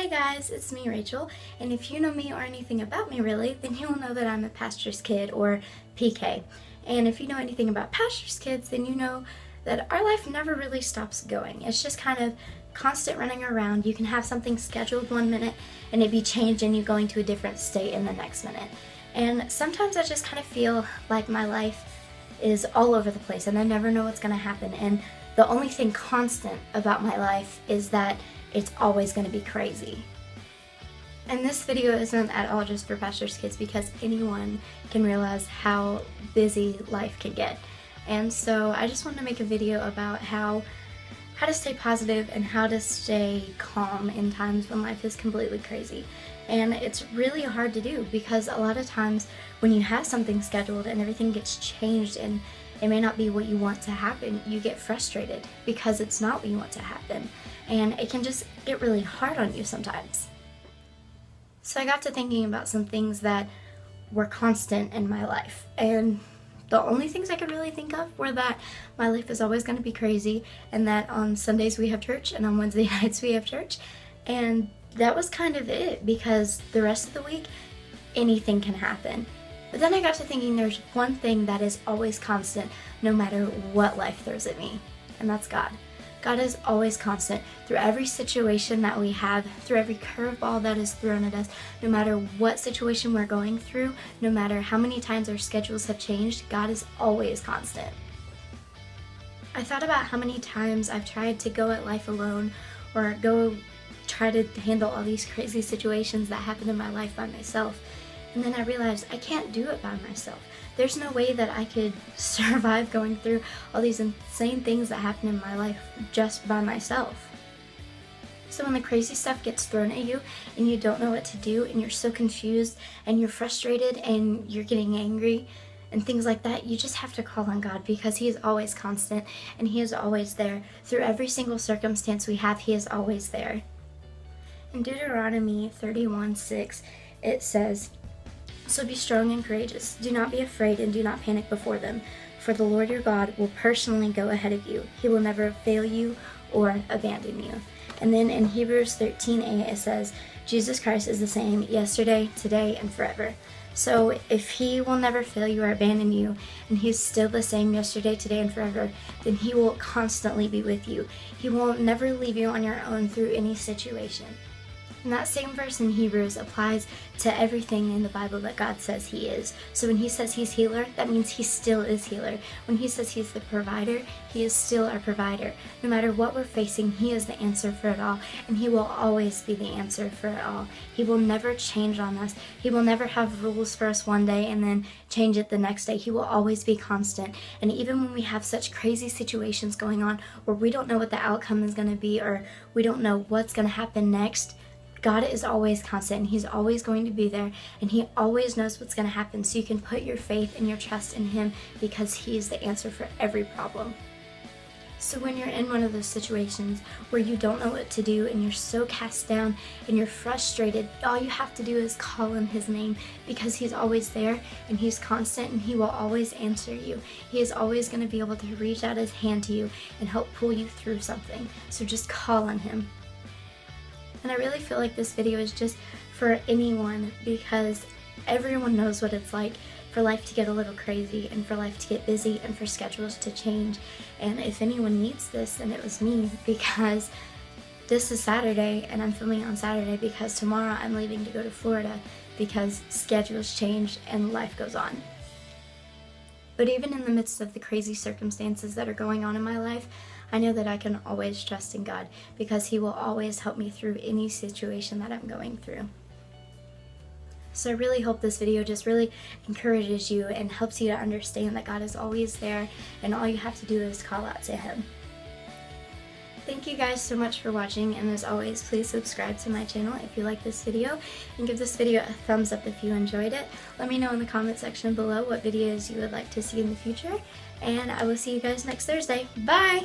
Hey guys, it's me, Rachel, and if you know me or anything about me really, then you will know that I'm a pastor's kid, or PK. And if you know anything about pastor's kids, then you know that our life never really stops going. It's just kind of constant running around. You can have something scheduled one minute and it be changed and you going to a different state in the next minute. And sometimes I just kind of feel like my life is all over the place and I never know what's going to happen. And the only thing constant about my life is that it's always going to be crazy. And this video isn't at all just for pastor's kids because anyone can realize how busy life can get. And so I just wanted to make a video about how to stay positive and how to stay calm in times when life is completely crazy. And it's really hard to do because a lot of times when you have something scheduled and everything gets changed and it may not be what you want to happen, you get frustrated because it's not what you want to happen. And it can just get really hard on you sometimes. So I got to thinking about some things that were constant in my life. And the only things I could really think of were that my life is always going to be crazy and that on Sundays we have church and on Wednesday nights we have church. And that was kind of it because the rest of the week, anything can happen. But then I got to thinking there's one thing that is always constant no matter what life throws at me, and that's God. God is always constant through every situation that we have, through every curveball that is thrown at us, no matter what situation we're going through, no matter how many times our schedules have changed, God is always constant. I thought about how many times I've tried to go at life alone or go try to handle all these crazy situations that happen in my life by myself. And then I realized I can't do it by myself. There's no way that I could survive going through all these insane things that happen in my life just by myself. So when the crazy stuff gets thrown at you and you don't know what to do and you're so confused and you're frustrated and you're getting angry and things like that, you just have to call on God because He is always constant and He is always there. Through every single circumstance we have, He is always there. In Deuteronomy 31:6, it says, "So be strong and courageous. Do not be afraid and do not panic before them, for the Lord your God will personally go ahead of you. He will never fail you or abandon you." And then in Hebrews 13:8 it says, "Jesus Christ is the same yesterday, today, and forever." So if He will never fail you or abandon you, and He's still the same yesterday, today, and forever, then He will constantly be with you. He will never leave you on your own through any situation. And that same verse in Hebrews applies to everything in the Bible that God says He is. So when He says He's healer, that means He still is healer. When He says He's the provider, He is still our provider. No matter what we're facing, He is the answer for it all, and He will always be the answer for it all. He will never change on us. He will never have rules for us one day and then change it the next day. He will always be constant. And even when we have such crazy situations going on where we don't know what the outcome is going to be or we don't know what's going to happen next, God is always constant and He's always going to be there and He always knows what's going to happen, so you can put your faith and your trust in Him because He is the answer for every problem. So when you're in one of those situations where you don't know what to do and you're so cast down and you're frustrated, all you have to do is call on His name because He's always there and He's constant and He will always answer you. He is always going to be able to reach out His hand to you and help pull you through something. So just call on Him. And I really feel like this video is just for anyone because everyone knows what it's like for life to get a little crazy and for life to get busy and for schedules to change. And if anyone needs this, then it was me because this is Saturday and I'm filming on Saturday because tomorrow I'm leaving to go to Florida because schedules change and life goes on. But even in the midst of the crazy circumstances that are going on in my life, I know that I can always trust in God because He will always help me through any situation that I'm going through. So I really hope this video just really encourages you and helps you to understand that God is always there and all you have to do is call out to Him. Thank you guys so much for watching, and as always, please subscribe to my channel if you like this video and give this video a thumbs up if you enjoyed it. Let me know in the comment section below what videos you would like to see in the future, and I will see you guys next Thursday. Bye!